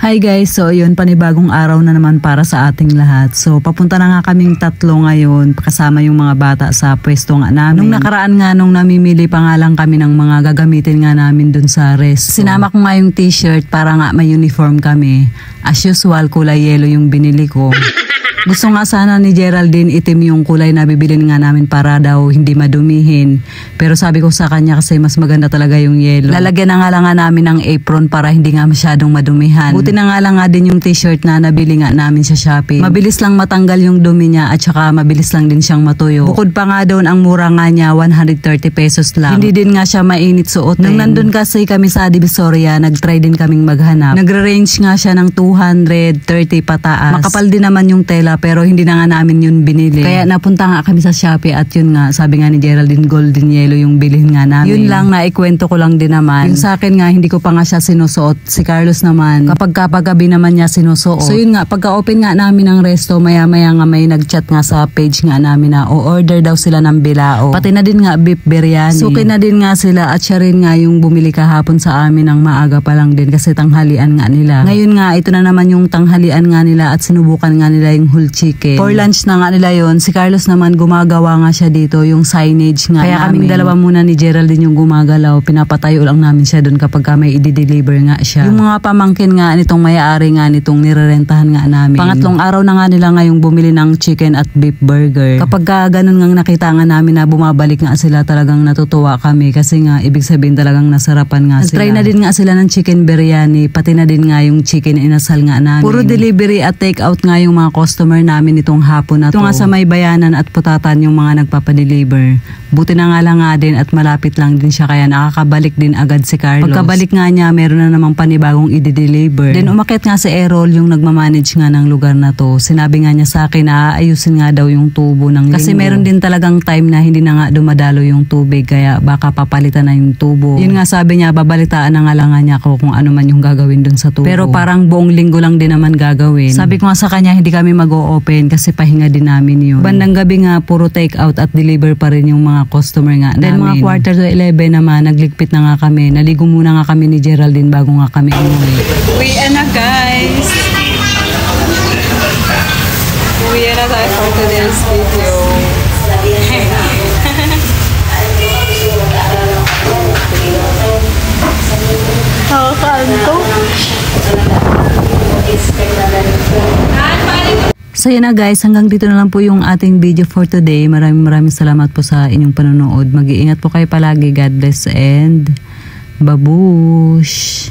Hi guys, so yun, panibagong araw na naman para sa ating lahat. So papunta na nga kaming tatlo ngayon kasama yung mga bata sa pwesto nga namin. Nung nakaraan nga nung namimili pa nga lang kami ng mga gagamitin nga namin dun sa resto. Sinama ko nga yung t-shirt para nga may uniform kami. As usual, kulay yellow yung binili ko. Gusto nga sana ni Geraldine itim yung kulay na bibilin nga namin para daw hindi madumihin. Pero sabi ko sa kanya kasi mas maganda talaga yung yellow. Lalagyan na nga lang nga namin ng apron para hindi nga masyadong madumihan. Buti na nga lang nga din yung t-shirt na nabili nga namin sa Shopee. Mabilis lang matanggal yung dumi niya at saka mabilis lang din siyang matuyo. Bukod pa nga doon ang mura nga niya 130 pesos lang. Hindi din nga siya mainit suotin. Nung nandun kasi kami sa Divisoria, nagtry din kaming maghanap. Nagre-range nga siya ng 230 pataas. Makapal din naman yung tela pero hindi na nga namin yun binili. Kaya napunta nga kami sa Shopee at yun nga, sabi nga ni Geraldine, golden yellow yung bilhin nga namin. Yun lang, naikwento ko lang din naman. Yung sa akin nga, hindi ko pa nga siya sinusuot. Si Carlos naman, kapag gabi naman niya sinusuot. So yun nga, pagka-open nga namin ng resto, maya-maya nga may nag-chat nga sa page nga namin na o-order daw sila ng bilao. Pati na din nga beef biryani. Suki na din nga sila at siya rin nga yung bumili kahapon sa amin ng maaga pa lang din kasi tanghalian nga nila. Ngayon nga, ito na naman yung tanghalian nga nila at sinubukan nga nila yung whole chicken. For lunch na nga nila yon. Si Carlos naman gumagawa nga siya dito yung signage nga. Kaya kaming dalawa muna ni Geraldine yung gumagalaw. Pinapatayo lang namin siya doon kapag may i-deliver nga siya. Yung mga pamangkin nga nitong may-ari nga nitong nirerentahan nga namin. Pangatlong araw na nga nila ngayong bumili ng chicken at beef burger. Kapag ganun nga nakita nga namin na bumabalik nga sila, talagang natutuwa kami kasi nga ibig sabihin talagang nasarapan nga sila. Nag-try na din nga sila ng chicken biryani, pati na din nga yung chicken inasal nga namin. Puro delivery at take out nga yung mga customer namin itong hapon na to. Ito nga sa May Bayanan at Putatan yung mga nagpapadeliver. Buti na nga lang nga din at malapit lang din siya kaya nakakabalik din agad si Carlos. Pagkabalik nga niya, meron na namang panibagong i-deliver. Then umakyat nga si Errol yung nagmamanage nga ng lugar na to. Sinabi nga niya sa akin na aayusin nga daw yung tubo ng linggo. Kasi meron din talagang time na hindi na nga dumadalo yung tubig kaya baka papalitan na yung tubo. Yun nga sabi niya, babalitaan na nga lang nga niya ako kung ano man yung gagawin dun sa tubo. Pero parang buong linggo lang din naman gagawin. Sabi ko nga sa kanya, hindi kami mag-o-open kasi pahinga din namin yun. Bandang gabi nga, puro take out at deliver pa rin yung mga customer nga namin. Then mga 10:45 naman, nagligpit na nga kami. Naligo muna nga kami ni Geraldine bago nga kami umuwi. Uwi na guys! Uwi na tayo for today's video. So yun na guys, hanggang dito na lang po yung ating video for today. Maraming salamat po sa inyong panonood. Mag-iingat po kayo palagi. God bless and babush!